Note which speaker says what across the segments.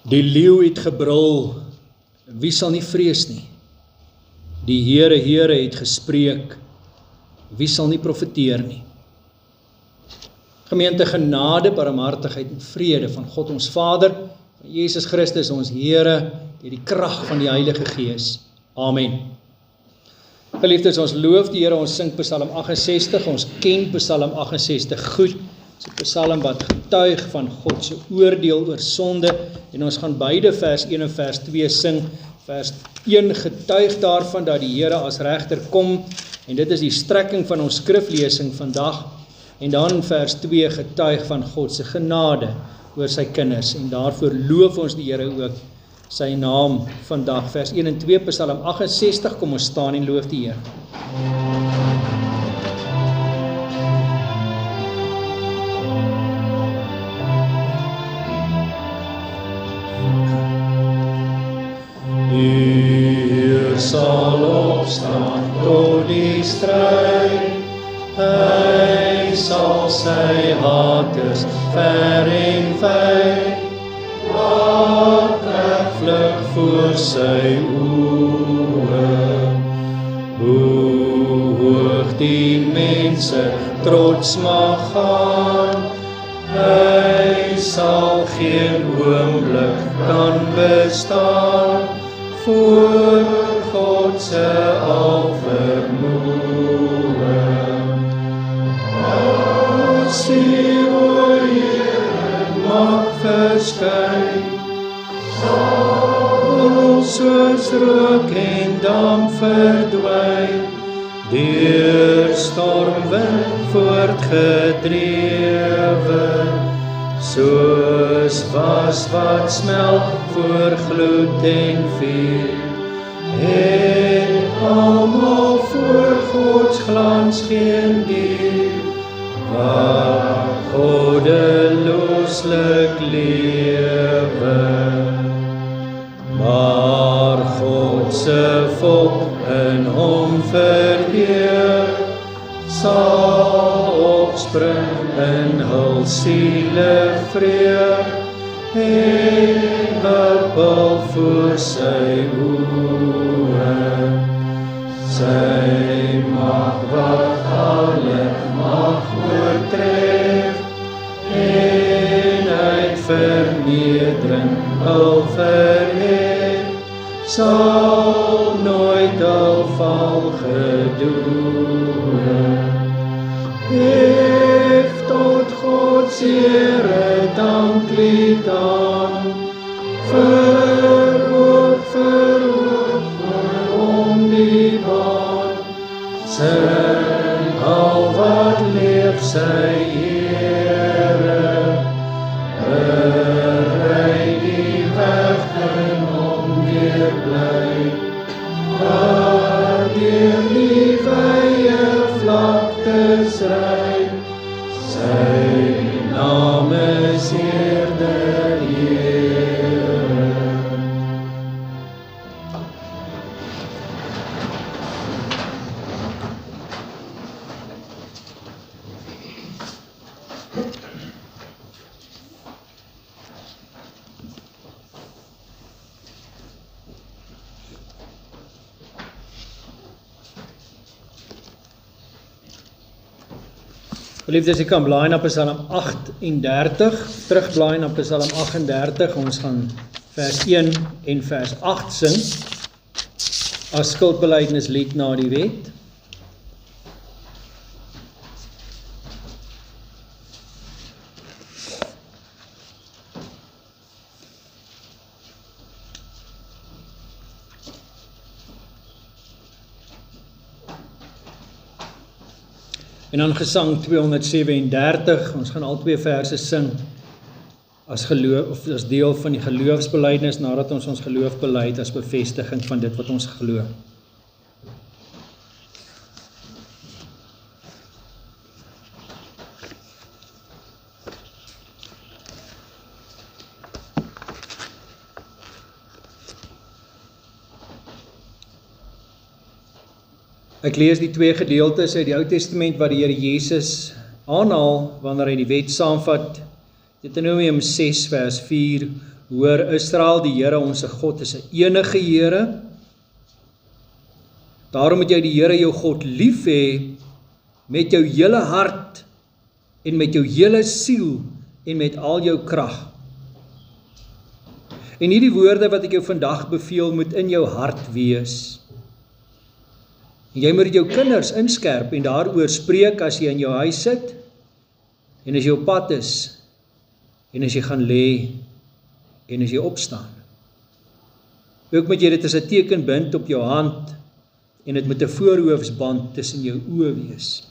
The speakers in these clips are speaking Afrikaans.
Speaker 1: Die leeu het gebrul, wie sal nie vrees nie? Die Here het gespreek, wie sal nie profeteer nie? Gemeente, genade, barmhartigheid en vrede van God ons Vader, van Jesus Christus ons Here, deur die krag van die Heilige Gees. Amen. Geliefdes, ons loof die Here, ons sing Psalm 68, ons ken Psalm 68 goed. Dit is 'n Psalm wat getuig van God se oordeel oor sonde, en ons gaan beide vers 1 en vers 2 sing. Vers 1 getuig daarvan dat die Here as regter kom, en dit is die strekking van ons skriflesing vandag. En dan vers 2 getuig van God se genade oor sy kinders, en daarvoor loof ons die Here ook sy naam vandag. Vers 1 en 2, Psalm 68, kom ons staan en loof die Here. Heer sal opstaan tot die stryd, hy sal sy haters ver en vry, laat wegvlug voor sy oë. Hoe hoog die mense trots mag gaan, hy sal geen oomblik kan bestaan, voor God se alvermoë. As die Here mag verskyn, sal soos rook en damp verdwyn, deur stormwind voortgedrewe, soos was wat smelt voor gloed en vuur, en almal voor Gods glans geen dier, wat goddelooslik lewe. Maar God se volk in hom verheug, sal opspring in hul siele vreug, en huppel voor sy oë. Sy mag wat alle mag oortref, en uit vernedering hul verhef, sal nooit hul val gedoen. Hef tot God Here danklied aan, verhoog voor hom die baan, sing al wat leef sy Here, berei die weg en hom weer bly, waar deur die wye vlaktes ry, sy naam is Heer der Here. Geliefdes, ek kan blaai na Psalm 38, terugblaai na Psalm 38, ons gaan vers 1 en vers 8 sing, as skuldbelydenislied na die wet. En dan gesang 237, ons gaan al twee verse sing as geloof, of as deel van die geloofsbelydenis, nadat ons geloof belyk as bevestiging van dit wat ons glo. Ek lees die twee gedeeltes uit die Ou Testament wat die Here Jesus aanhaal wanneer hy die wet saamvat. Deuteronomium 6 vers 4, Hoor Israel, die Here ons God is 'n enige Here. Daarom moet jy die Here jou God lief hê met jou hele hart en met jou hele siel en met al jou krag. En hierdie woorde wat ek jou vandag beveel moet in jou hart wees. En jy moet jou kinders inskerp en daaroor spreek as jy in jou huis sit en as jy op pad is en as jy gaan lê en as jy opstaan. Ook moet jy dit as 'n teken bind op jou hand en dit met 'n voorhoofsband tussen jou oë wees.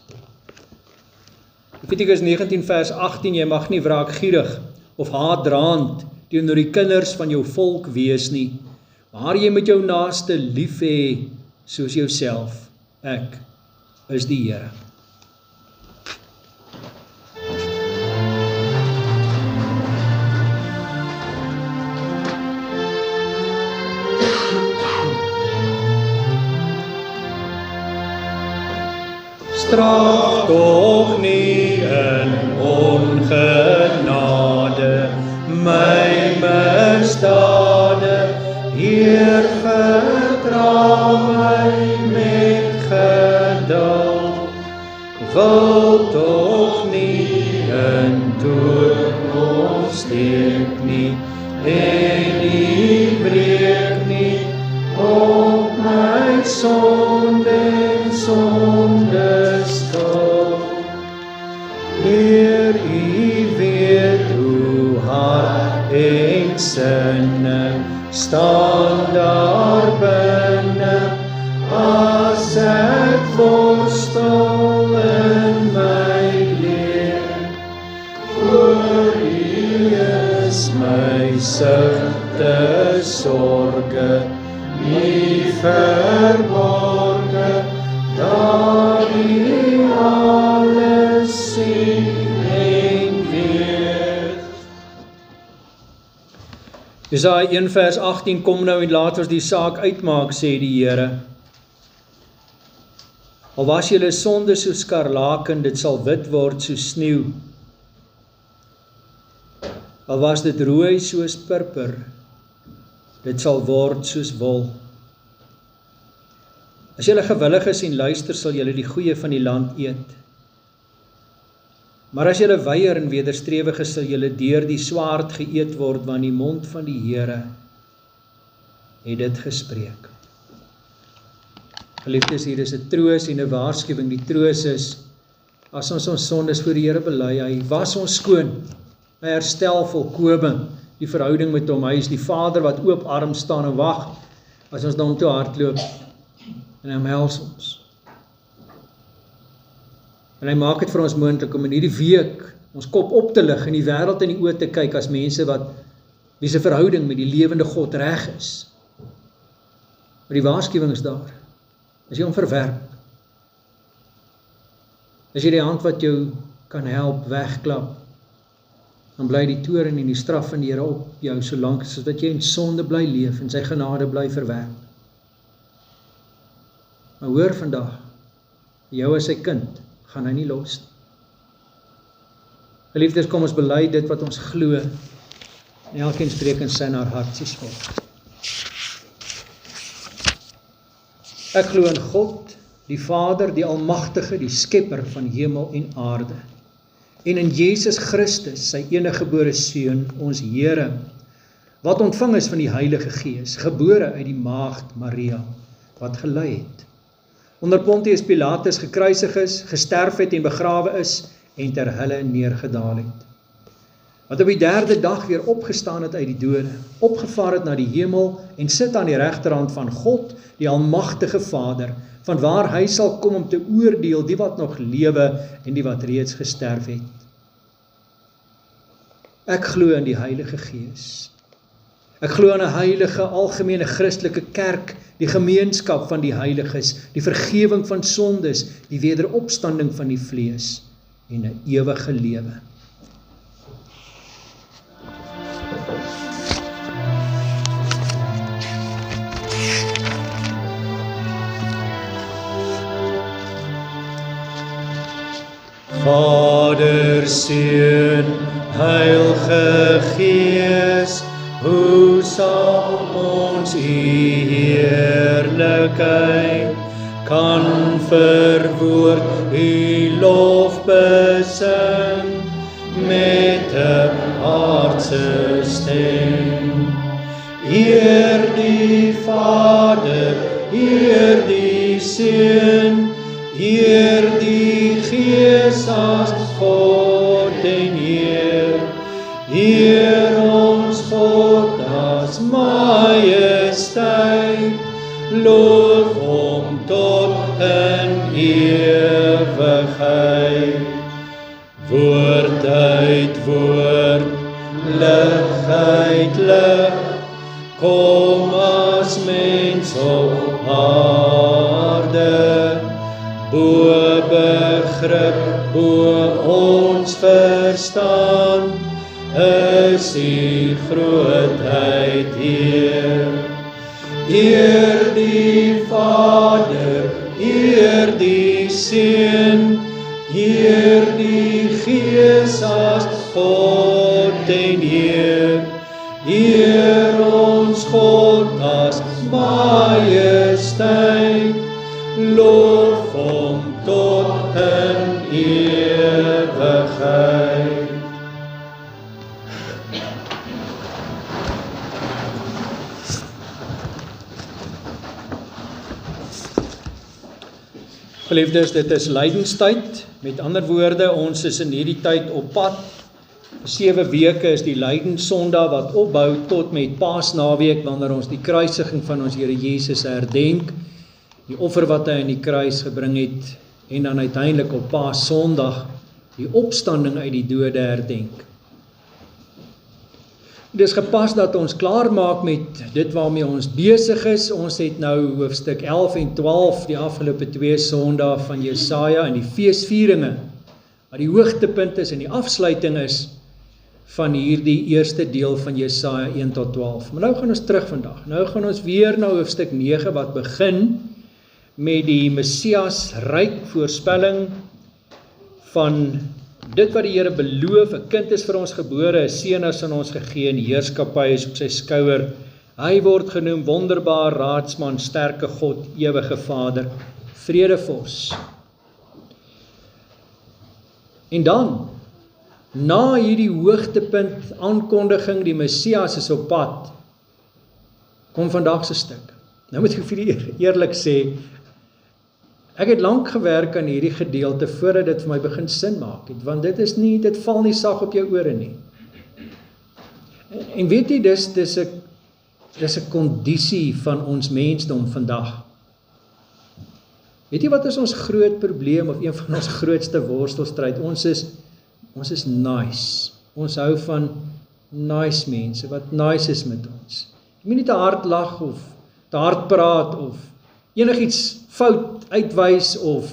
Speaker 1: Levitikus 19 vers 18, jy mag nie wraakgierig of haatdraand teenoor die kinders van jou volk wees nie, maar jy moet jou naaste lief hê soos jouself. Ek is die Here. Straf tog nie in ongenade my misdade, Heer, vertrou my met geduld. Wil tog nie in toorn ontsteek nie en nie breek nie op my sonde en sonde skuld. Heer, U weet hoe hart en sinne staan daar binne, as ek worstel in my leer. Voor U is my sigte sorge nie verborge, daar U alles sien en weet. Jesaja 1 vers 18, kom nou en laat ons die saak uitmaak, sê die Here. Al was julle sonde soos skarlaken, dit sal wit word soos sneeu. Al was dit rooi soos purper, dit sal word soos wol. As julle gewillig is en luister, sal julle die goeie van die land eet. Maar as julle weier en wederstrewig is, sal julle deur die swaard geëet word, want die mond van die Here het dit gespreek. Geliefdes, hier is 'n troos en 'n waarskuwing. Die troos is, as ons sondes voor die Here bely, hy was ons skoon, hy herstel volkome die verhouding met hom. Hy is die Vader wat oop arm staan en wag as ons na hom toe hardloop en hy omhels ons. En hy maak dit vir ons moontlik om in hierdie week ons kop op te lig en die wêreld in die oë te kyk as mense wie se verhouding met die lewende God reg is. Maar die waarskuwing is daar. As jy hom verwerp, as jy die hand wat jou kan help wegklap, dan bly die toorn en die straf van die Here op jou, solank as dat jy in sonde bly leef en sy genade bly verwerp. Maar hoor vandag, jou as sy kind, gaan hy nie los nie. Geliefdes, kom ons bely dit wat ons glo, en elkeen spreek in sy en haar hart soos volg. Ek glo in God, die Vader, die Almagtige, die Skepper van hemel en aarde, en in Jesus Christus, sy eniggebore Seun, ons Here, wat ontvang is van die Heilige Gees, gebore uit die maagd Maria, wat gelei het, onder Pontius Pilatus gekruisig is, gesterf het en begrawe is, en ter helle neergedaal het. Wat op die 3de dag weer opgestaan het uit die dode, opgevaar het na die hemel, en sit aan die regterhand van God, die Almagtige Vader, van waar hy sal kom om te oordeel die wat nog lewe, en die wat reeds gesterf het. Ek glo in die Heilige Gees. Ek glo in 'n heilige, algemene Christelike kerk, die gemeenskap van die heiliges, die vergewing van sondes, die wederopstanding van die vlees, en 'n ewige lewe. Vader, Seun, Heilige Gees, hoe sal ons U heerlikheid kan verwoord, U lof besing met 'n aardse stem. Eer die Vader, eer die Seun, eer die Gees as God en Heer. Eer ons God as majesteit, loof hom tot in ewigheid. Woord uit woord, lig uit lig, kom as mens op aarde, bo begrip, bo ons verstand, is U grootheid Heer. Eer die Vader, eer die Seun, eer die Gees as God en Heer. Eer ons God as majesteit, loof hom tot in ewigheid. Geliefdes, dit is lydenstyd. Met ander woorde, ons is in hierdie tyd op pad. 7 weke is die lydenssondag wat opbou tot met Paasnaweek, wanneer ons die kruisiging van ons Here Jesus herdenk, die offer wat hy aan die kruis gebring het, en dan uiteindelik op Paassondag die opstanding uit die dode herdenk. Dit is gepas dat ons klaar maak met dit waarmee ons besig is. Ons het nou hoofstuk 11 en 12 die afgelope 2 Sondae van Jesaja en die feesvieringe, wat die hoogtepunt is en die afsluiting is van hierdie eerste deel van Jesaja 1 tot 12. Maar nou gaan ons terug vandag. Nou gaan ons weer na hoofstuk 9 wat begin met die Messias ryk voorspelling van dit wat die Here beloof. 'n kind is vir ons gebore, 'n seun is aan ons gegee, en die heerskappy is op sy skouer. Hy word genoem wonderbaar raadsman, sterke God, ewige Vader, vredevors. En dan, na hierdie hoogtepunt aankondiging, die Messias is op pad, kom vandag se stuk. Nou moet ek vir julle eerlik sê, ek het lank gewerk aan hierdie gedeelte voordat dit vir my begin sin maak het, want dit val nie sag op jou ore nie. En weet jy, dis 'n kondisie van ons mensdom vandag. Weet jy wat is ons groot probleem, of een van ons grootste worstelstryd? Ons is nice. Ons hou van nice mense, wat nice is met ons. Jy moet nie te hard lag, of te hard praat, of enigiets fout uitwys, of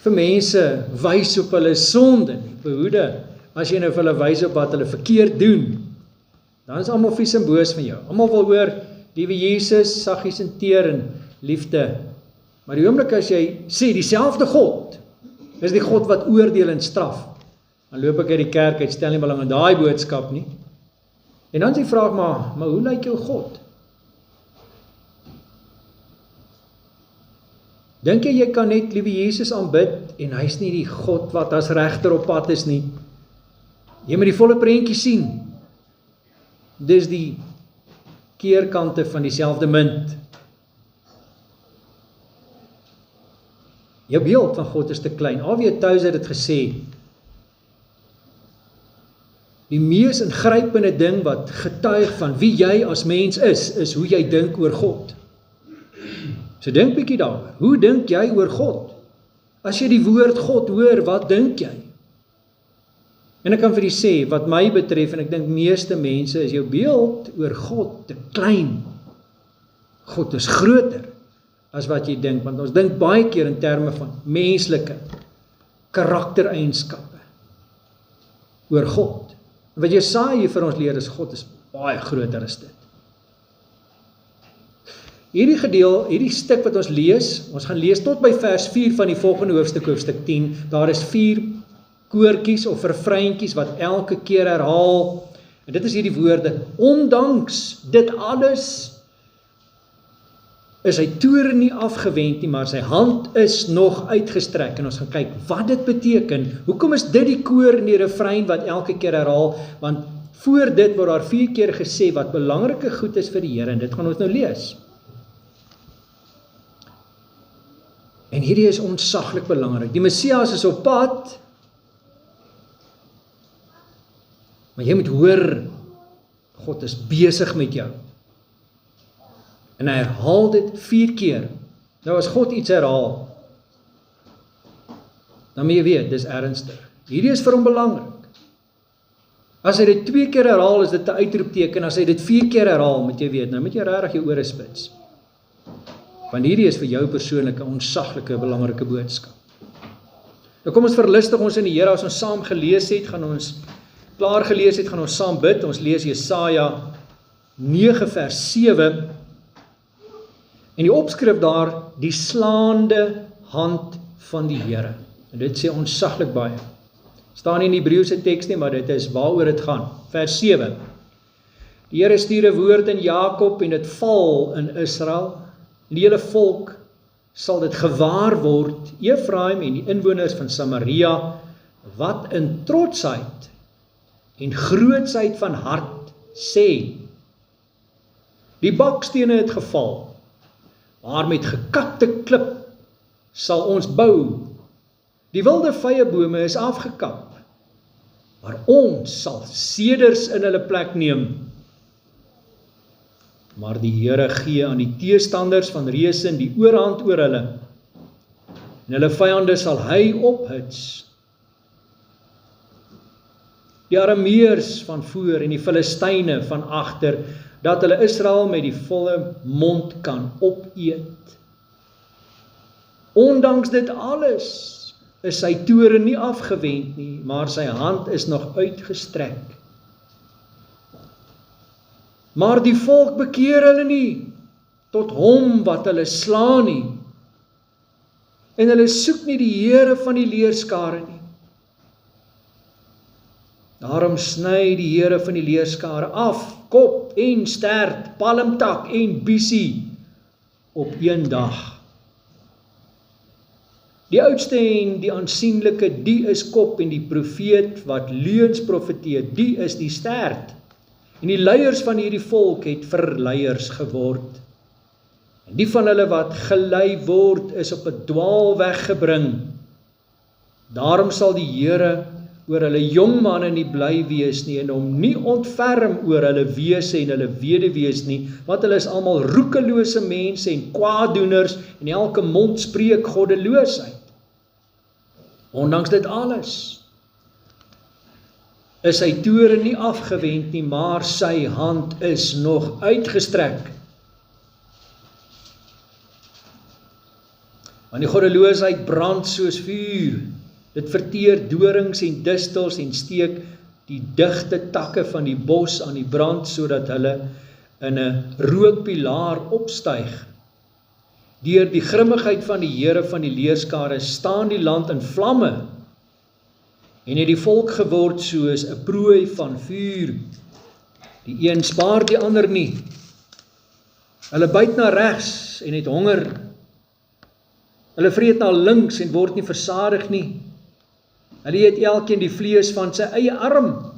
Speaker 1: vir mense wys op hulle sonde nie. Behoede, as jy nou vir hulle wys op wat hulle verkeerd doen, dan is almal vies en boos van jou. Almal wil hoor, liewe Jesus, saggies en teer en liefde. Maar die oomblik as jy sê, dieselfde God, is die God wat oordeel en straf, dan loop ek uit die kerk uit, stel nie belang in daai boodskap nie. En dan is die vraag, maar hoe lyk jou God? Dink jy kan net liewe Jesus aanbid, en hy is nie die God wat as regter op pad is nie? Jy moet die volle prentjie sien. Dis die keerkante van dieselfde munt. Jou beeld van God is te klein. A.W. Tozer het dit gesê, die mees ingrypende ding wat getuig van wie jy as mens is hoe jy dink oor God. So dink bietjie daaroor. Hoe dink jy oor God? As jy die woord God hoor, wat dink jy? En ek kan vir jy sê, wat my betref, en ek dink meeste mense, is jou beeld oor God te klein. God is groter as wat jy dink, want ons dink baie keer in terme van menslike karaktereienskappe oor God. En wat Jesaja hier vir ons leer is, God is baie groter as dit. Hierdie stuk wat ons gaan lees tot by vers 4 van die volgende hoofstuk, hoofstuk 10, daar is 4 koortjies of refreintjies wat elke keer herhaal, En dit is hierdie woorde, ondanks dit alles, is sy toorn nie afgewend nie, maar sy hand is nog uitgestrek. En ons gaan kyk wat dit beteken. Hoekom is dit die koor in die refrein wat elke keer herhaal? Want voor dit word daar 4 keer gesê wat belangrike goed is vir die Here, en dit gaan ons nou lees. En hierdie is ontsaglik belangrik. Die Messias is op pad, maar jy moet hoor, God is besig met jou. En hy herhaal dit 4 keer. Nou as God iets herhaal, dan moet jy weet, dis ernstig. Hierdie is vir hom belangrik. As hy dit 2 keer herhaal, is dit 'n uitroepteken. As hy dit 4 keer herhaal, moet jy weet, nou moet jy regtig jou ore spits. Want hierdie is vir jou persoonlik 'n ontsaglike, belangrike boodskap. Nou kom ons verlustig ons in die Here. As ons saam gelees het, gaan ons klaar gelees het, gaan ons saam bid. Ons lees Jesaja 9 vers 7. En die opskrif daar, die slaande hand van die Here. En dit sê ontsaglik baie. Staan nie in die Hebreëse teks nie, maar dit is waaroor dit gaan. Vers 7. Die Here stuur 'n woord in Jakob en dit val in Israel. En die hele volk sal dit gewaar word, Efraim en die inwoners van Samaria, wat in trotsheid en grootsheid van hart sê, die bakstene het geval, maar met gekapte klip sal ons bou. Die wilde vyebome is afgekap, maar ons sal seders in hulle plek neem. Maar die Here gee aan die teestanders van Resin die oorhand oor hulle, en hulle vyande sal hy ophits. Die Arameërs van voor en die Filistyne van agter, dat hulle Israel met die volle mond kan opeet. Ondanks dit alles is sy toorn nie afgewend nie, maar sy hand is nog uitgestrek. Maar die volk bekeer hulle nie tot hom wat hulle slaan nie, en hulle soek nie die Here van die leerskare nie. Daarom sny die Here van die leerskare af, kop en stert, palmtak en biesie op een dag. Die oudste en die aansienlike, die is kop, en die profeet wat leuns profeteer, die is die stert. En die leiers van hierdie volk het verleiers geword. En die van hulle wat gelei word, is op 'n dwaalweg gebring. Daarom sal die Here oor hulle jong manne nie bly wees nie, en hom nie ontferm oor hulle wese en hulle weduwees nie, want hulle is almal roekelose mense en kwaaddoeners, en elke mond spreek goddeloosheid. Ondanks dit alles is sy toorn nie afgewend nie, maar sy hand is nog uitgestrek. Want die goddeloosheid brand soos vuur. Dit verteer dorings en distels en steek die digte takke van die bos aan die brand, sodat hulle in 'n rookpilaar opstyg. Deur die grimmigheid van die Here van die leerskare staan die land in vlamme, en het die volk geword soos 'n prooi van vuur. Die een spaar die ander nie. Hulle byt na regs en het honger. Hulle vreet na links en word nie versadig nie. Hulle eet elkeen die vlees van sy eie arm.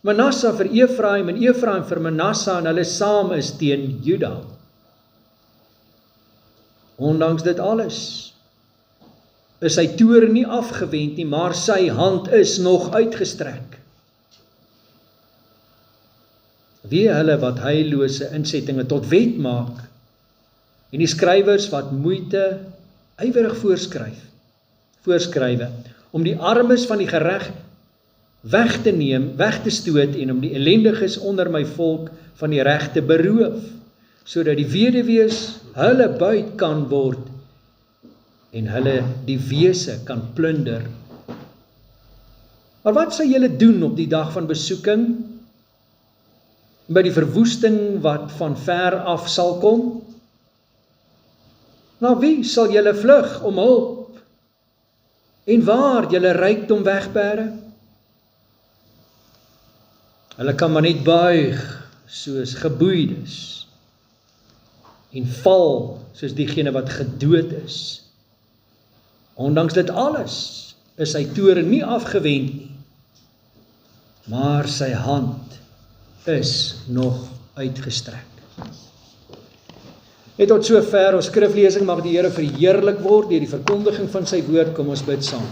Speaker 1: Manasse vir Efraim en Efraim vir Manasse, en hulle saam is teen Juda. Ondanks dit alles is sy toorn nie afgewend nie, maar sy hand is nog uitgestrek. Wie hulle wat heillose insettinge tot wet maak, en die skrywers wat moeite ywerig voorskrywe, om die armes van die gereg weg te neem, weg te stoot, en om die ellendiges onder my volk van die reg te beroof, sodat die weduwees hulle buit kan word, en hulle die wese kan plunder. Maar wat sal julle doen op die dag van besoeking, by die verwoesting wat van ver af sal kom? Na wie sal julle vlug om hulp, en waar julle rykdom wegbere? Hulle kan maar net buig soos geboeides en val soos diegene wat gedood is. Ondanks dit alles is sy toorn nie afgewend nie, maar sy hand is nog uitgestrek. Net tot sover ons skriflesing, mag die Here verheerlik word deur die verkondiging van sy woord. Kom ons bid saam.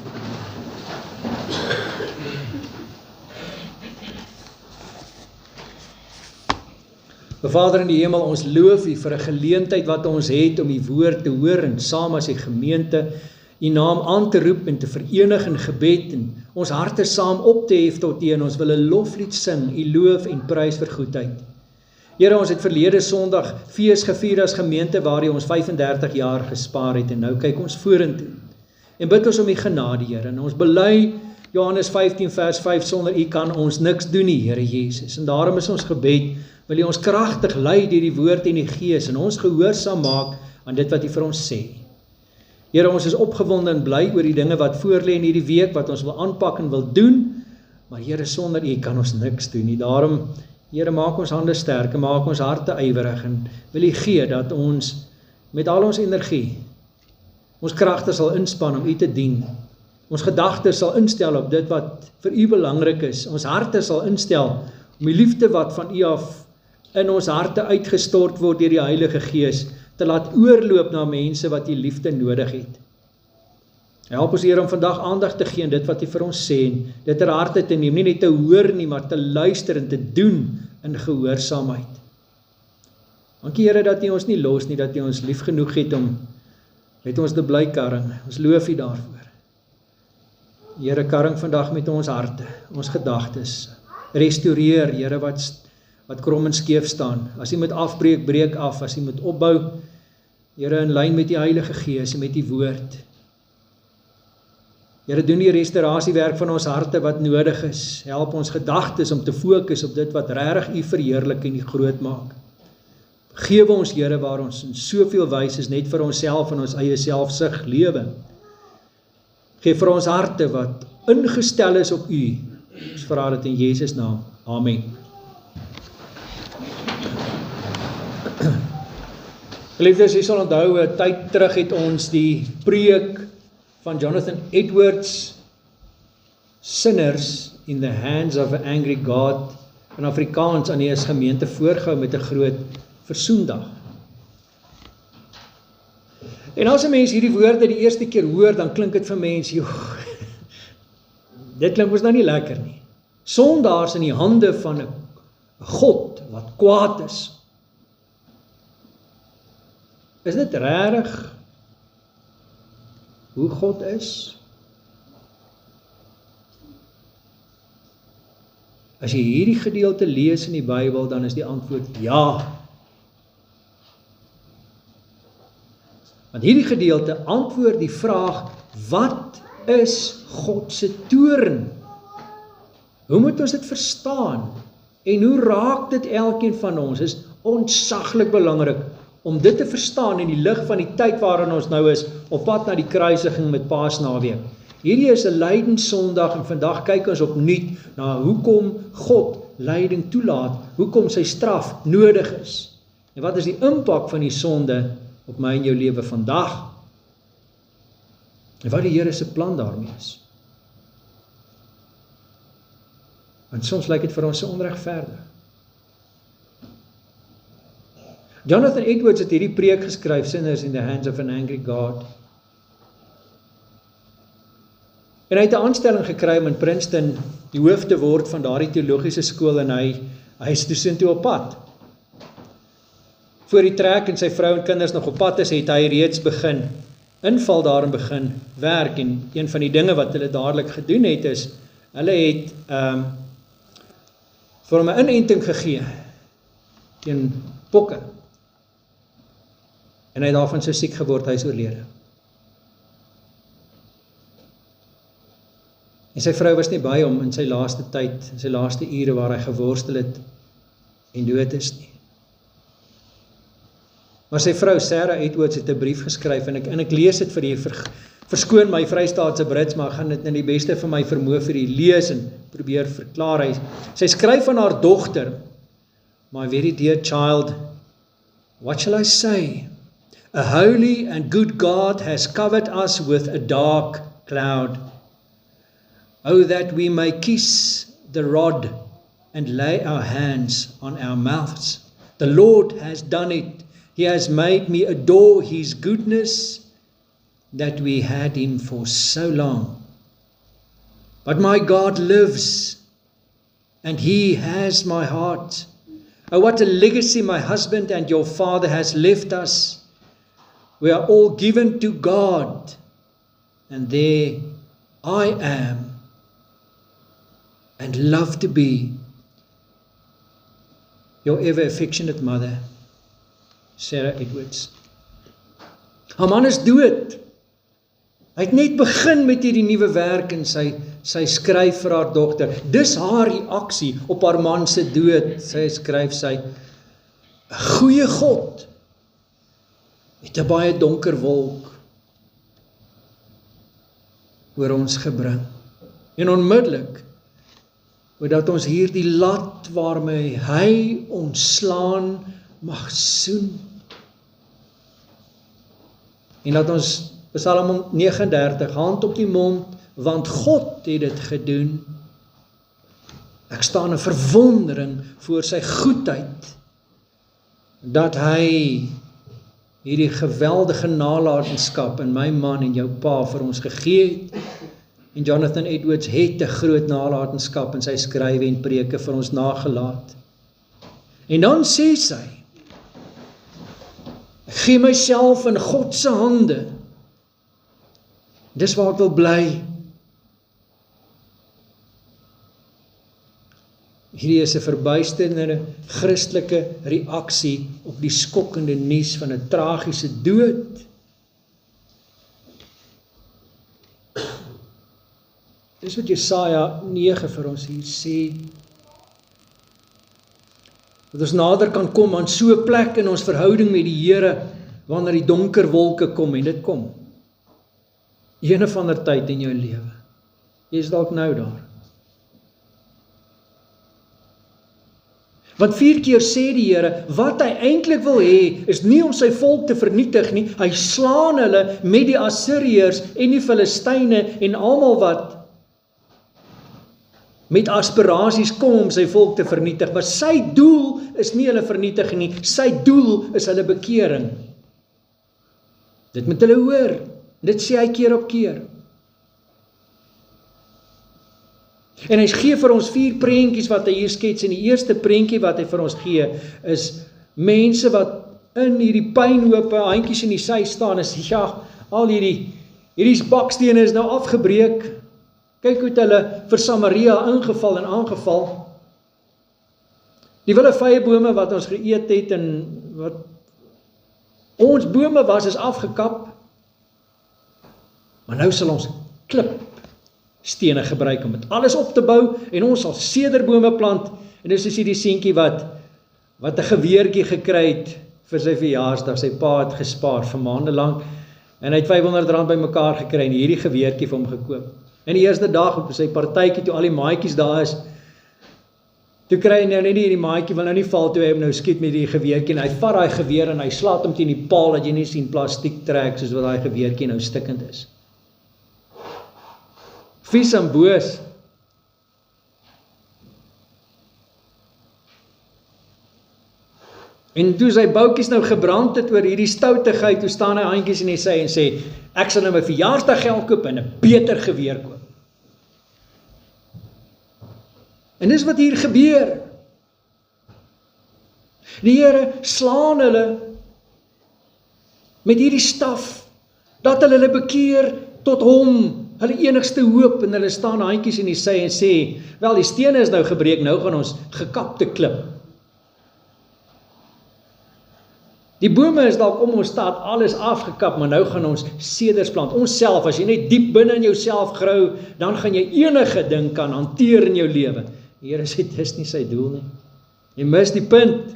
Speaker 1: Vader in die hemel, ons loof U vir 'n geleentheid wat ons het om U woord te hoor en saam as die gemeente U naam aan te roep en te verenig in gebed en ons harte saam op te hef tot U en ons wil 'n loflied sing, U loof en prys vir goedheid. Here, ons het verlede Sondag fees gevier as gemeente waar U ons 35 jaar gespaar het en nou kyk ons vorentoe. En bid ons om U genade, Here, en ons bely Johannes 15 vers 5, sonder U kan ons niks doen nie, Here Jesus. En daarom is ons gebed, wil U ons kragtig lei deur die woord en die gees en ons gehoorsaam maak aan dit wat U vir ons sê. Here, ons is opgewonde en bly oor die dinge wat voorlê in hierdie week, wat ons wil aanpak en wil doen, maar Here, sonder U kan ons niks doen nie. Daarom, Here, maak ons hande sterk en maak ons harte ywerig en wil U gee dat ons met al ons energie, ons kragte sal inspann om U te dien. Ons gedagtes sal instel op dit wat vir U belangrik is. Ons harte sal instel om die liefde wat van U af in ons harte uitgestort word deur die Heilige Gees te laat oorloop na mense wat U liefde nodig het. Help ons, Here, om vandag aandag te gee aan dit wat U vir ons sê en dit ter harte te neem, nie net te hoor nie, maar te luister en te doen in gehoorsaamheid. Dankie, Here, dat U ons nie los nie, dat U ons lief genoeg het om met ons te bly karring. Ons loof U daarvoor. Here, karring vandag met ons harte, ons gedagtes. Restoreer, Here, wat krom en skeef staan. As U moet afbreek, breek af. As U moet opbou, Here, in lyn met die Heilige Gees en met die woord. Here, doen die restaurasiewerk van ons harte wat nodig is. Help ons gedagtes om te fokus op dit wat regtig U verheerlik en U groot maak. Gewe ons, Here, waar ons in soveel wys is net vir onsself en ons eie selfsug lewe. Geef vir ons harte wat ingestel is op U. Ons vra dit in Jesus naam. Amen. Geliefdes, jy sal onthou, 'n tyd terug het ons die preek van Jonathan Edwards, Sinners in the Hands of an Angry God, in Afrikaans aan die gemeente voorgehou met 'n groot versoendag. En as 'n mens hierdie woorde die eerste keer hoor, dan klink dit vir mense, joh, dit klink ons nou nie lekker nie. Sondaars in die hande van 'n God wat kwaad is. Is dit regtig hoe God is? As jy hierdie gedeelte lees in die Bybel, dan is die antwoord ja. Want hierdie gedeelte antwoord die vraag, wat is God se toorn? Hoe moet ons dit verstaan? En hoe raak dit elkeen van ons? Is ontsaglik belangrik om dit te verstaan in die lig van die tyd waarin ons nou is, op pad na die kruisiging met Paasnaweek. Hierdie is 'n lydenssondag en vandag kyk ons opnuut na hoekom God lyding toelaat, hoekom sy straf nodig is. En wat is die impak van die sonde op my en jou lewe vandag? En wat die Here se plan daarmee is. Want soms lyk dit vir ons so onregverdig. Jonathan Edwards het hierdie preek geskryf, Sinners in the Hands of an Angry God. En hy het 'n aanstelling gekry om in Princeton die hoof te word van daardie teologiese skool en hy is toe op pad. Voor die trek en sy vrou en kinders nog op pad is, het hy reeds begin inval daarin begin werk en een van die dinge wat hulle dadelik gedoen het is, hulle het vir hom 'n inenting gegee teen pokke. En hy het daarvan so siek geword, hy is oorlede. En sy vrou was nie by hom in sy laaste tyd, in sy laaste ure waar hy geworstel het en dood is nie. Maar sy vrou Sarah Edwards het 'n brief geskryf en ek lees dit vir Verskoon my Vrystaatse Brits, maar ek gaan dit in die beste van my vermoë vir u lees en probeer verklaar. Sy skryf aan haar dogter, "My very dear child, what shall I say? A holy and good God has covered us with a dark cloud. Oh, that we may kiss the rod and lay our hands on our mouths. The Lord has done it. He has made me adore His goodness, that we had Him for so long. But my God lives, and He has my heart. Oh, what a legacy my husband and your father has left us. We are all given to God, and there I am, and love to be your ever affectionate mother, Sarah Edwards." Haar man is dood. Hy het net begin met hierdie nuwe werk en sy skryf vir haar dogter. Dis haar reaksie op haar man se dood. Sy skryf sy, 'n goeie God het 'n baie donker wolk oor ons gebring. En onmiddellik, omdat ons hierdie lat waarmee hy ontslaan mag soen. En dat ons Psalm 39, hand op die mond, want God het dit gedoen. Ek staan in verwondering voor sy goedheid, dat hy hierdie geweldige nalatenskap in my man en jou pa vir ons gegee het. En Jonathan Edwards het 'n groot nalatenskap in sy skrywe en preke vir ons nagelaat. En dan sê sy, ek gee myself in God se hande. Dis waar ek wil bly. Hierdie is 'n verbuisterende Christelike reaksie op die skokkende nuus van 'n tragiese dood. Dis wat Jesaja 9 vir ons hier sê. Dat ons nader kan kom aan so 'n plek in ons verhouding met die Here, wanneer die donker wolke kom, en dit kom. Een of ander tyd in jou lewe. Jy is dalk nou daar. Want 4 keer sê die Here, wat hy eintlik wil hê, is nie om sy volk te vernietig nie. Hy slaan hulle met die Assiriërs en die Filistyne en almal wat met aspirasies kom om sy volk te vernietig. Maar sy doel is nie hulle vernietiging nie. Sy doel is hulle bekering. Dit moet hulle hoor. Dit sê hy keer op keer. En hy gee vir ons 4 prentjies wat hy hier skets. En die eerste prentjie wat hy vir ons gee, is mense wat in hierdie pynhope, handjies in die sy staan, is ja, al hierdie bakstene is nou afgebreek. Kyk hoe het hulle vir Samaria ingeval en aangeval. Die wille vyebome wat ons geëet het en wat ons bome was, is afgekap. Maar nou sal ons klipstene gebruik om dit alles op te bou, en ons sal sederbome plant. En dis is hierdie seentjie wat 'n geweertjie gekry het vir sy verjaarsdag. Sy pa het gespaar vir maande lank, en hy het R500 bymekaar gekry en hierdie geweertjie vir hom gekoop. En die eerste dag op sy partytjie, toe al die maatjies daar is, toe kry hy nou net die maatjie wil nou nie val, toe hy hom nou skiet met die geweertjie, en hy vat daai geweer en hy slaat hom teen die paal, dat jy nie sien plastiek trek, soos wat daai geweertjie nou stikkend is. Vies en boos. En toe sy boutjies nou gebrand het oor hierdie stoutigheid, toe staan hy handjies in die sy en sê, ek sal nou my verjaarsdag geld koop en 'n beter geweer koop. En dis wat hier gebeur. Die Here slaan hulle met hierdie staf, dat hulle bekeer tot hom, hulle enigste hoop, en hulle staan handjies in die sy en sê, wel, die stene is nou gebreek, nou gaan ons gekapte klip. Die bome is dalk om ons staat alles afgekap, maar nou gaan ons seders plant. Ons self, as jy net diep binne in jouself grou, dan gaan jy enige ding kan hanteer in jou lewe. Die Here sê, dis nie sy doel nie. Jy mis die punt.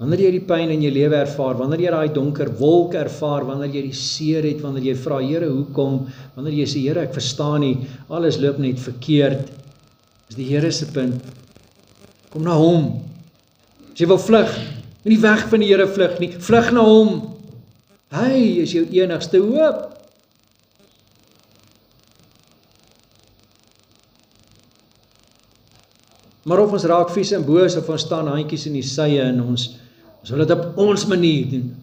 Speaker 1: Wanneer jy die pyn in jou lewe ervaar, wanneer jy daai donker wolk ervaar, wanneer jy die seer het, wanneer jy vra, Here, hoekom? Wanneer jy sê, Here, ek verstaan nie, alles loop net verkeerd, is die Here se punt. Kom na hom. As jy wil vlug, nie weg van die Here vlug nie, vlug na hom. Hy is jou enigste hoop. Maar of ons raak vies en boos, of ons staan handjies in die sye en ons wil dit op ons manier doen.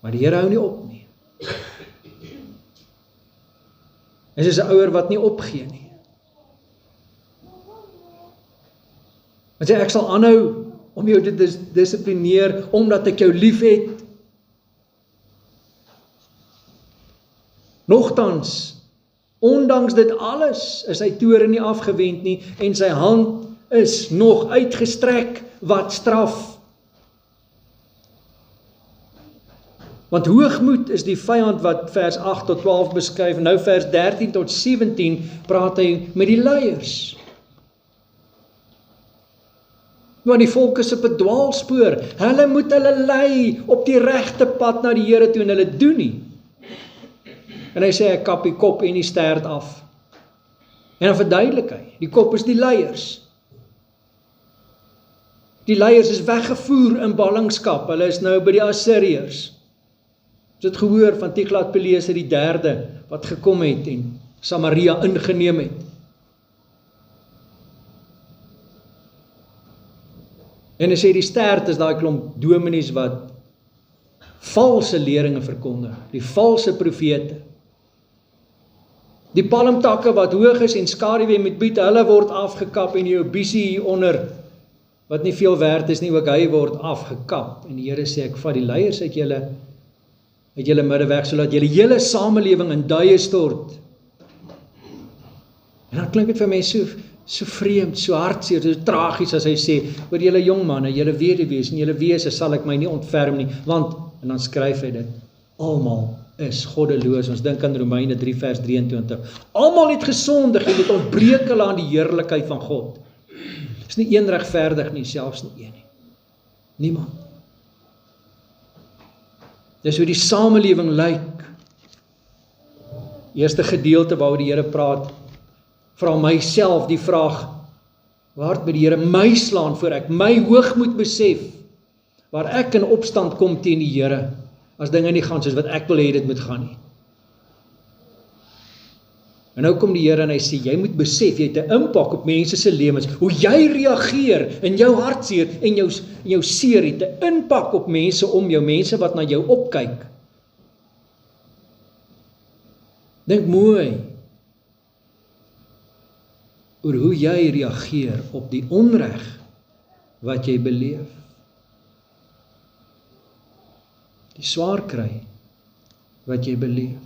Speaker 1: Maar die Here hou nie op nie. En soos 'n ouer wat nie opgee nie. Want ek sal aanhou om jou te dissiplineer, omdat ek jou lief het. Nogtans, ondanks dit alles, is sy toorn nie afgewend nie, en sy hand is nog uitgestrek wat straf. Want hoogmoed is die vyand wat vers 8 tot 12 beskryf, nou vers 13 tot 17 praat hy met die leiers. Want die volk is op 'n dwaalspoor, hulle moet hulle lei op die regte pad na die Here toe, en hulle doen nie. En hy sê, ek kap die kop en die stert af. En dan verduidelik hy, die kop is die leiers. Die leiers is weggevoer in ballingskap, hulle is nou by die Assiriërs. Ons het gehoor van Tiglat-Pileser die derde, wat gekom het en Samaria ingeneem het. En hy sê die stert is daai klomp dominees wat valse leringe verkondig, die valse profete. Die palmtakke wat hoog is en skaduwee moet bied, hulle word afgekap, en die obisie hieronder, wat nie veel werd is nie, ook hy word afgekap. En die Here sê, ek vat die leiers uit julle midde weg, sodat julle hele samelewing in duie stort. En dan klink dit vir my so vreemd, so hartseer, so tragies as hy sê, oor julle jong manne, julle weduwees en julle wese sal ek my nie ontferm nie, want, en dan skryf hy dit, almal is goddeloos. Ons dink aan Romeine 3 vers 23. Almal het gesondig en dit ontbreek hulle aan die heerlikheid van God. Is nie een regverdig nie, selfs nie een nie. Niemand. Dis hoe die samelewing lyk. Eerste gedeelte waaroor die Here praat, vra myself die vraag, waar het by die Here my slaan voor ek my hoogmoed besef, waar ek in opstand kom teen die Here, as dinge nie gaan soos wat ek wil hê dit moet gaan nie. En nou kom die Here en hy sê, jy moet besef, jy het 'n impak op mense se lewens, hoe jy reageer in jou hartseer en jou seer het 'n impak op mense om jou, mense wat na jou opkyk. Dink mooi oor hoe jy reageer op die onreg wat jy beleef. Die swaar kry wat jy beleef.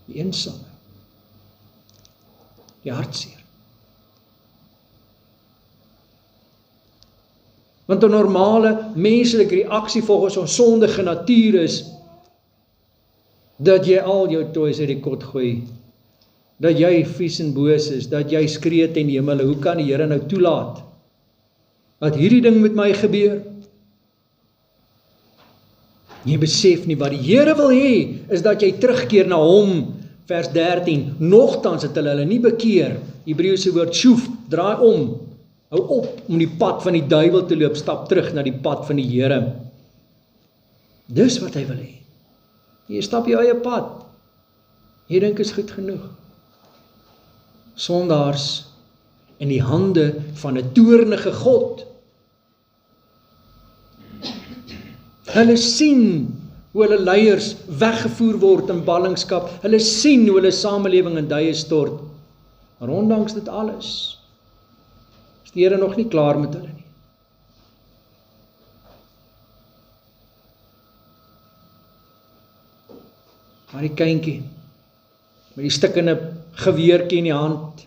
Speaker 1: Die eensaamheid. Die hartseer. Want 'n normale menslike reaksie volgens ons sondige natuur is dat jy al jou toys uit die kot gooi, dat jy vies en boos is, dat jy skree ten hemel, hoe kan die Here nou toelaat dat hierdie ding met my gebeur? Jy besef nie wat die Here wil hê, is dat jy terugkeer na hom. Vers 13, nogtans het hulle nie bekeer. Hebreëse woord sjoef, draai om, hou op om die pad van die duiwel te loop, stap terug na die pad van die Here. Dis wat hy wil hê. Jy stap jou eie pad. Jy dink is goed genoeg. Sondaars in die hande van 'n toornige God. Hulle sien hoe hulle leiers weggevoer word in ballingskap. Hulle sien hoe hulle samelewing in duie stort. Maar ondanks dit alles, is die Here nog nie klaar met hulle nie. Maar die kindjie, met die stikkende geweertjie in die hand,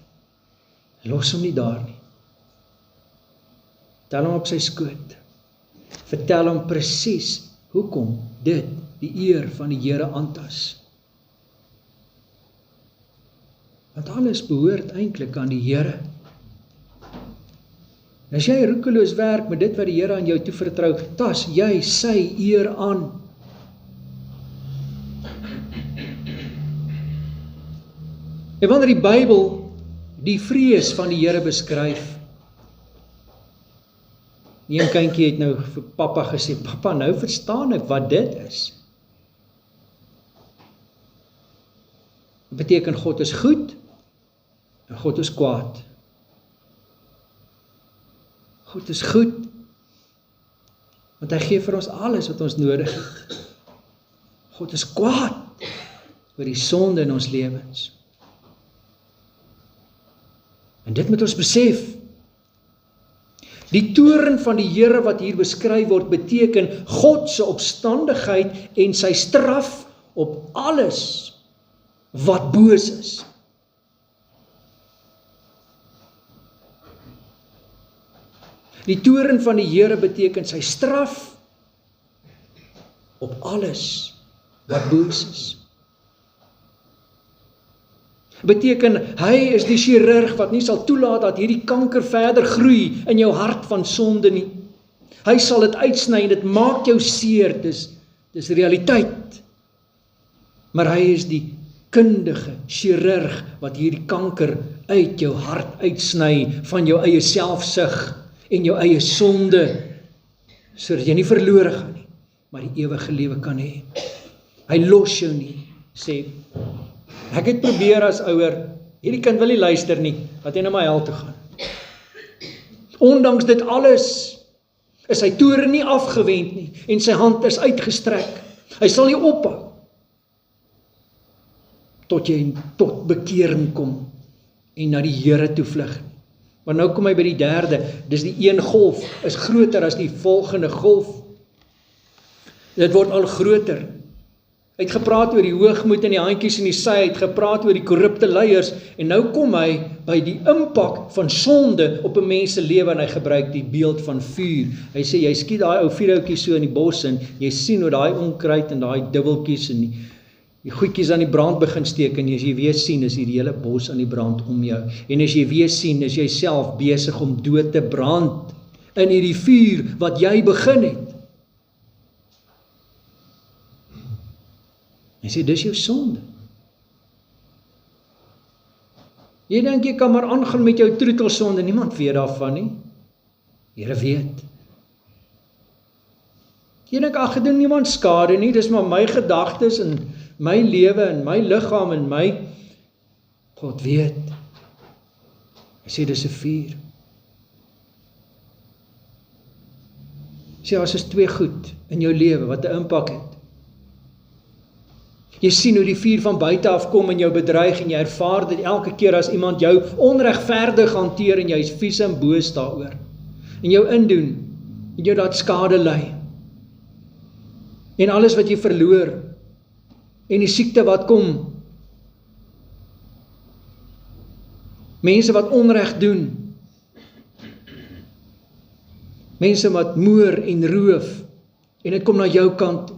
Speaker 1: los hom nie daar nie. Tel hom op sy skoot. Vertel hom presies hoekom dit die eer van die Here aantas. Want alles behoort eintlik aan die Here. As jy roekeloos werk met dit wat die Here aan jou toevertrou, tas jy sy eer aan. En wanneer die Bybel die vrees van die Here beskryf, die een kindjie het nou vir pappa gesê, pappa, nou verstaan ek wat dit is. Dit beteken God is goed en God is kwaad. God is goed, want hy gee vir ons alles wat ons nodig het. God is kwaad oor die sonde in ons lewens. En dit moet ons besef. Die toorn van die Here wat hier beskryf word, beteken God se opstandigheid en sy straf op alles wat boos is. Die toorn van die Here beteken sy straf op alles wat boos is. Beteken, hy is die chirurg wat nie sal toelaat dat hierdie kanker verder groei in jou hart van sonde nie. Hy sal dit uitsny en dit maak jou seer, dis realiteit. Maar hy is die kundige chirurg wat hierdie kanker uit jou hart uitsny van jou eie selfsug en jou eie sonde, sodat jy nie verlore gaan nie, maar die ewige lewe kan hê. Hy los jou nie, sê. Ek het probeer as ouer, hierdie kind wil nie luister nie, dat hy na my hel toe gaan. Ondanks dit alles, is sy toorn nie afgewend nie, en sy hand is uitgestrek. Hy sal nie ophou, tot jy tot bekering kom, en na die Here toe vlug. Maar nou kom hy by die derde, dis die een golf, is groter as die volgende golf. Dit word al groter. Hy het gepraat oor die hoogmoed en die handjies in die sy, hy het gepraat oor die korrupte leiers, en nou kom hy by die impak van sonde op 'n mens se lewe, en hy gebruik die beeld van vuur. Hy sê, jy skiet daai ou vuurhoutjie so in die bos, en jy sien hoe daai onkruid en daai dubbeltjies en die goedjies aan die brand begin steek, en as jy weer sien, is die hele bos aan die brand om jou. En as jy weer sien, is jy self besig om dood te brand in hierdie vuur wat jy begin het. Hy sê, dis jou sonde. Jy dink jy kan maar aangaan met jou troetelsonde, niemand weet daarvan nie. Here weet. Jy dink, ag, doen niemand skade nie, dis maar my gedagtes en my lewe en my liggaam en my, God weet. Hy sê, dis 'n vuur. Hy sê, as is twee goed in jou lewe wat 'n impak het. Jy sien hoe die vuur van buite af kom en jou bedreig, en jy ervaar dit elke keer as iemand jou onregverdig hanteer en jy is vies en boos daaroor. En jou indoen, en jou dat skade ly. En alles wat jy verloor, en die siekte wat kom. Mense wat onreg doen. Mense wat moor en roof, en dit kom na jou kant.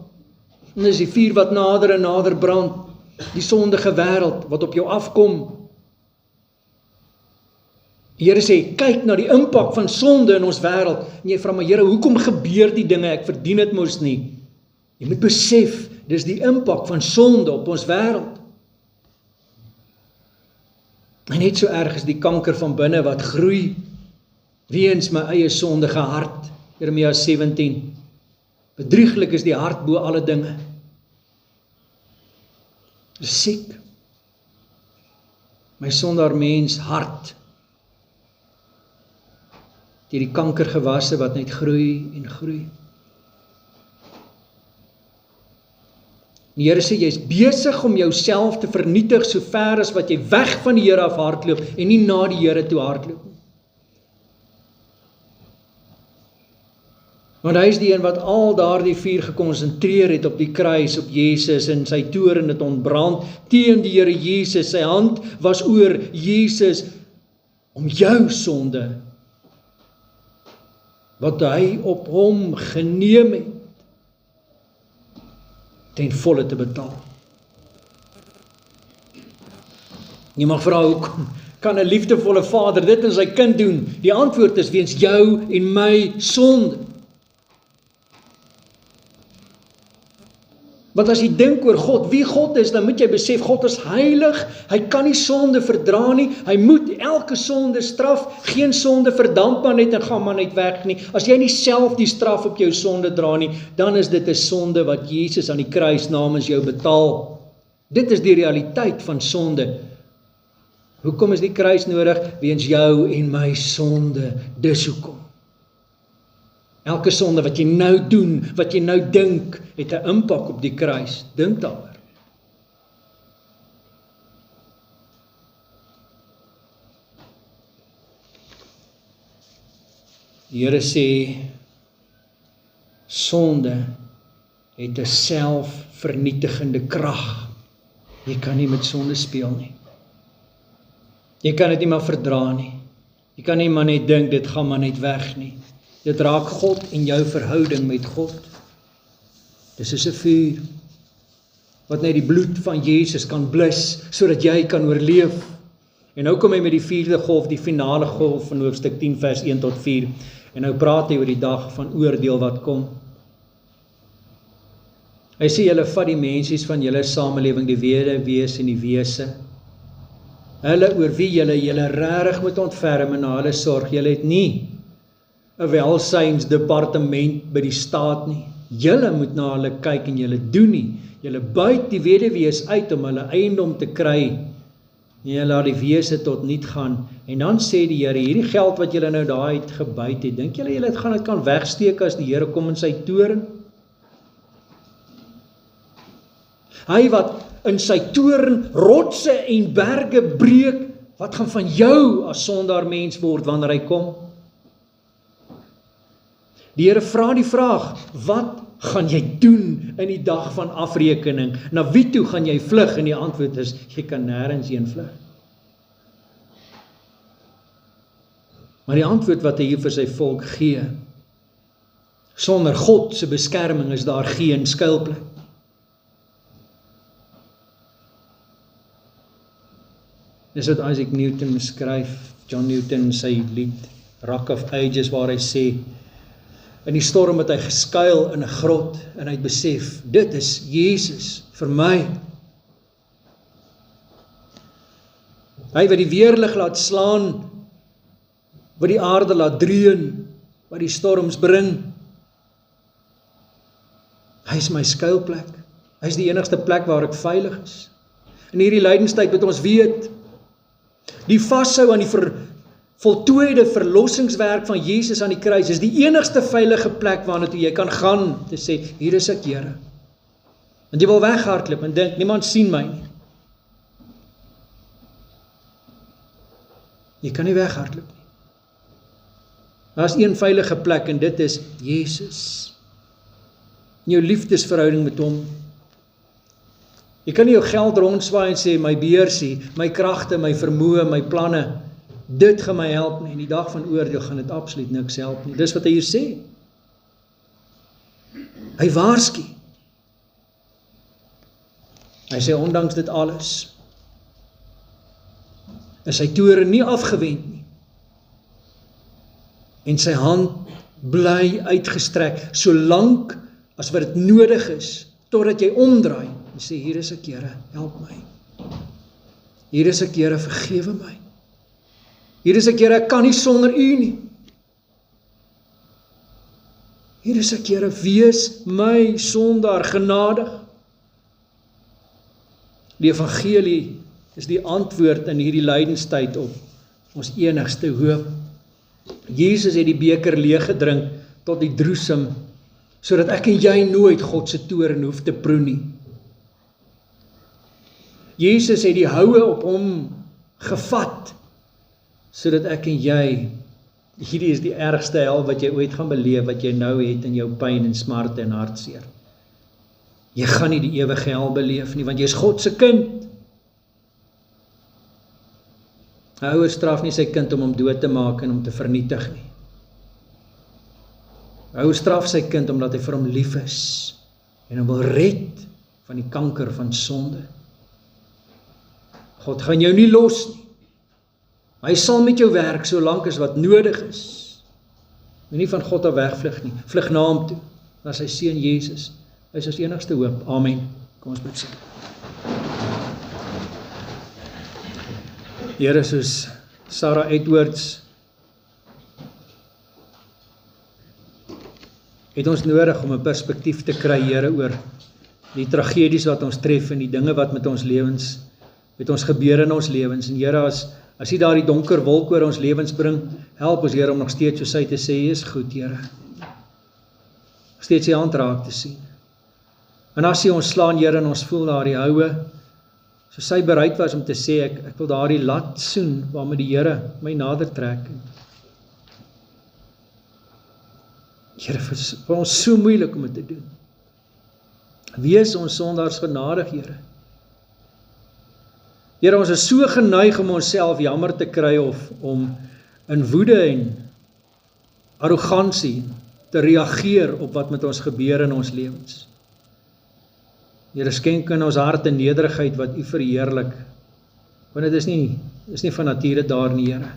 Speaker 1: En dis die vuur wat nader en nader brand, die sondige wêreld wat op jou afkom. Die Here sê, kyk na die impak van sonde in ons wêreld, en jy vra, maar Here, hoekom gebeur die dinge, ek verdien dit mos nie. Jy moet besef, dis die impak van sonde op ons wêreld. En net so erg is die kanker van binne wat groei, weens my eie sondige hart, Jeremia 17. Bedrieglik is die hart bo alle dinge. Dis siek. My sondaar mens hart. Die kankergewasse wat net groei en groei. Die Here sê, jy is besig om jouself te vernietig so ver as wat jy weg van die Here af hardloop en nie na die Here toe hardloop. Want hy is die een wat al daardie vuur gekonsentreer het op die kruis, op Jesus, en sy toorn het ontbrand teen die Here Jesus. Sy hand was oor Jesus om jou sonde, wat hy op hom geneem het, ten volle te betaal. Jy mag vra, kan 'n liefdevolle vader dit aan sy kind doen? Die antwoord is weens jou en my sonde. Want as jy dink oor God, wie God is, dan moet jy besef, God is heilig, hy kan nie sonde verdra nie, hy moet elke sonde straf, geen sonde verdamp maar net en gaan maar net weg nie. As jy nie self die straf op jou sonde dra nie, dan is dit 'n sonde wat Jesus aan die kruis namens jou betaal. Dit is die realiteit van sonde. Hoekom is die kruis nodig? Weens jou en my sonde, dis hoekom. Elke sonde wat jy nou doen, wat jy nou dink, het 'n impak op die kruis. Dink daaroor. Die Here sê, sonde het 'n selfvernietigende krag. Jy kan nie met sonde speel nie. Jy kan dit nie maar verdra nie. Jy kan nie maar net dink, dit gaan maar net weg nie. Dit raak God en jou verhouding met God. Dis soos 'n vuur, wat net die bloed van Jesus kan blus, sodat jy kan oorleef. En nou kom hy met die 4de golf, die finale golf van hoofstuk 10 vers 1 tot 4. En nou praat hy oor die dag van oordeel wat kom. Hy sê, julle vat die mensies van julle samelewing, die weduwees en die wese, hulle oor wie julle regtig moet ontferm en na hulle sorg. Julle het nie 'n welsynsdepartement by die staat nie. Julle moet na hulle kyk en julle doen nie. Julle buit die weduwees uit om hulle eiendom te kry. En julle laat die wese tot niet gaan. En dan sê die Here, hierdie geld wat julle nou daai uit gebuit het, dink julle dit kan wegsteek as die Here kom in sy toorn? Hy wat in sy toorn rotse en berge breek, wat gaan van jou as sondaar mens word wanneer hy kom? Die Here vra die vraag, wat gaan jy doen in die dag van afrekening? Na wie toe gaan jy vlug? En die antwoord is, jy kan nêrens heen vlug. Maar die antwoord wat hy hier vir sy volk gee, sonder God se beskerming is daar geen skuilplek. Dis wat Isaac Newton beskryf, John Newton sy lied Rock of Ages, waar hy sê, in die storm het hy geskuil in 'n grot en hy het besef, dit is Jesus vir my. Hy wat die weerlig laat slaan, wat die aarde laat dreun, wat die storms bring. Hy is my skuilplek. Hy is die enigste plek waar ek veilig is. In hierdie lydenstyd moet ons weet, die vashou aan die voltooide verlossingswerk van Jesus aan die kruis is die enigste veilige plek waarna toe jy kan gaan, te sê, hier is ek, Here. Want jy wil weghardloop en dink, niemand sien my nie. Jy kan nie weghardloop nie. Daar is een veilige plek en dit is Jesus. Jou liefdesverhouding met hom. Jy kan nie jou geld rondswaai en sê, my beursie, my kragte, my vermoë, my planne, dit gaan my help nie. In die dag van oordeel gaan dit absoluut niks help nie. Dis wat hy hier sê. Hy waarsku. Hy sê, ondanks dit alles, is sy toorn nie afgewend nie. En sy hand bly uitgestrek, solank as wat dit nodig is, totdat jy omdraai, en sê, hier is ek, Here, help my. Hier is ek, Here, vergewe my. Hier is ek, Here, ek kan nie sonder U nie. Hier is ek, Here, wees my sondaar genadig. Die evangelie is die antwoord in hierdie lydenstyd op ons enigste hoop. Jesus het die beker leeg gedrink tot die droesem, sodat ek en jy nooit God se toorn hoef te proe nie. Jesus het die houe op hom gevat, sodat ek en jy, hierdie is die ergste hel wat jy ooit gaan beleef, wat jy nou het in jou pyn en smarte en hartseer. Jy gaan nie die ewige hel beleef nie, want jy is God se kind. 'n Ouer straf nie sy kind om hom dood te maak en om te vernietig nie. 'n Ouer straf sy kind omdat hy vir hom lief is en hom wil red van die kanker van sonde. God gaan jou nie los nie. Hy sal met jou werk solank as wat nodig is. Moenie van God af wegvlug nie. Vlug na hom toe, na sy seun Jesus. Hy is ons enigste hoop. Amen. Kom ons bid saam. Here, soos Sarah Edwards het ons nodig om 'n perspektief te kry, Here, oor die tragedies wat ons tref en die dinge wat met ons gebeur in ons lewens. En Here, as U daardie donker wolk oor ons lewens bring, help ons, Here, om nog steeds soos hy te sê, U is goed, Here. Nog steeds U hand raak te sien. En as U ons slaan, Here, en ons voel daardie houe, soos hy bereid was om te sê, ek wil daardie lat soen, waarmee die Here my nader trek. Here, vir ons so moeilik om dit te doen. Wees ons sondaars genadig, Here. Here, ons is so geneig om onsself jammer te kry of om in woede en arrogansie te reageer op wat met ons gebeur in ons lewens. Here, skenk in ons harte nederigheid wat U verheerlik, want dit is nie van nature daar nie, Here.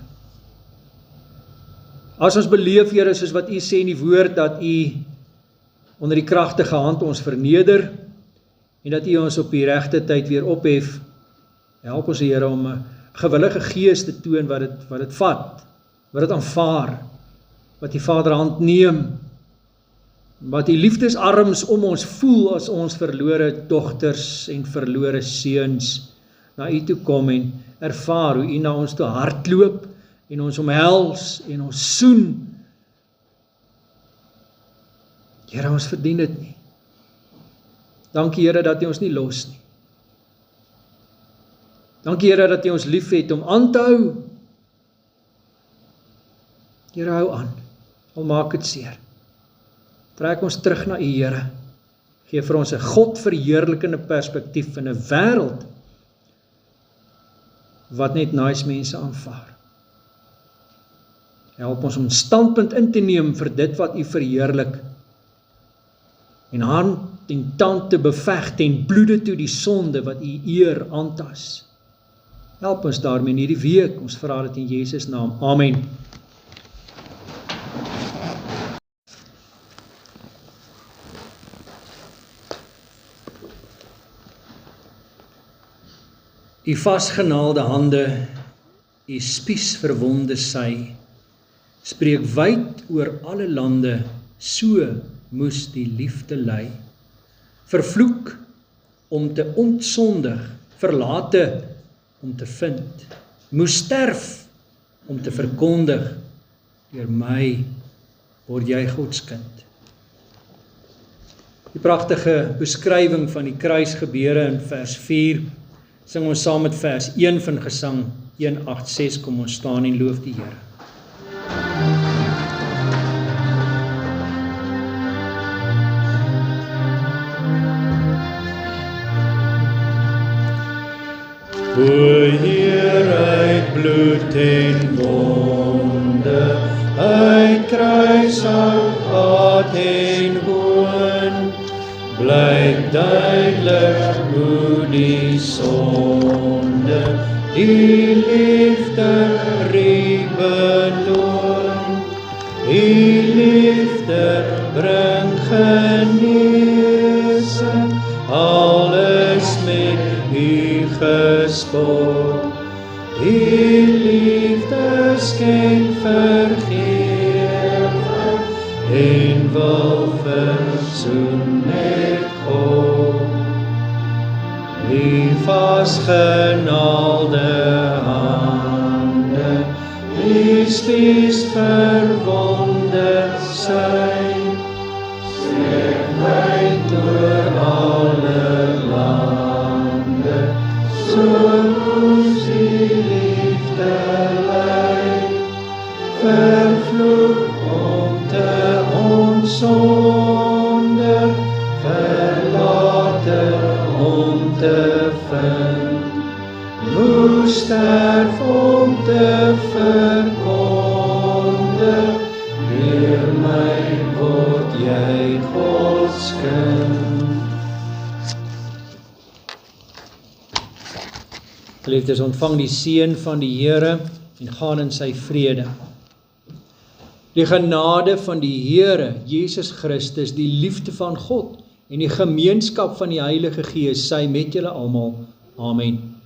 Speaker 1: As ons beleef, Here, soos wat U sê in die woord, dat U onder die kragtige hand ons verneder, en dat U ons op die regte tyd weer ophef, help ons, Here, om 'n gewillige gees te toon wat dit vat, wat dit aanvaar, wat die Vaderhand neem, wat die liefdesarms om ons voel as ons verlore dogters en verlore seuns na U toe kom en ervaar hoe U na ons toe hardloop en ons omhels en ons soen. Here, ons verdien dit nie. Dankie, Here, dat U ons nie los nie. Dankie, Here, dat U ons lief het om aan te hou. Here, hou aan, al maak dit seer. Trek ons terug na U, Here. Gee vir ons 'n God verheerlikende perspektief in 'n wêreld wat net nice mense aanvaar. Help ons om standpunt in te neem vir dit wat U verheerlik en hand en tand te beveg ten bloede toe die sonde wat U eer aantas. Help ons daarmee in hierdie week. Ons vra dit in Jesus naam. Amen. U vasgenaalde hande, U spiesverwonde sy, spreek wyd oor alle lande, so moes die liefde lei. Vervloek om te ontsondig, verlate om te vind, moes sterf om te verkondig, deur my word jy Gods kind. Die pragtige beskrywing van die kruisgebeure in vers 4, sing ons saam met vers 1 van Gesang 186, kom ons staan en loof die Here. O Heer, uit bloed en wonde, uit kruishout en hoon, blyk duidelik hoe die sonde die liefde beloon. Die liefde bring genesing, alles met U gespoord. Die liefde skenk vergewing en wil versoen met God. Die vasgenaalde hande, die spiesverwonde sy, spreek wyd oor alle lande, so moes die liefde lei. Vervloek om te ontsondig, verlate om te vind, moes sterf om te verkondig, deur my word jy Gods kind. Geliefdes, ontvang die seën van die Here, en gaan in sy vrede. Die genade van die Here Jesus Christus, die liefde van God en die gemeenskap van die Heilige Gees, sy met julle almal. Amen.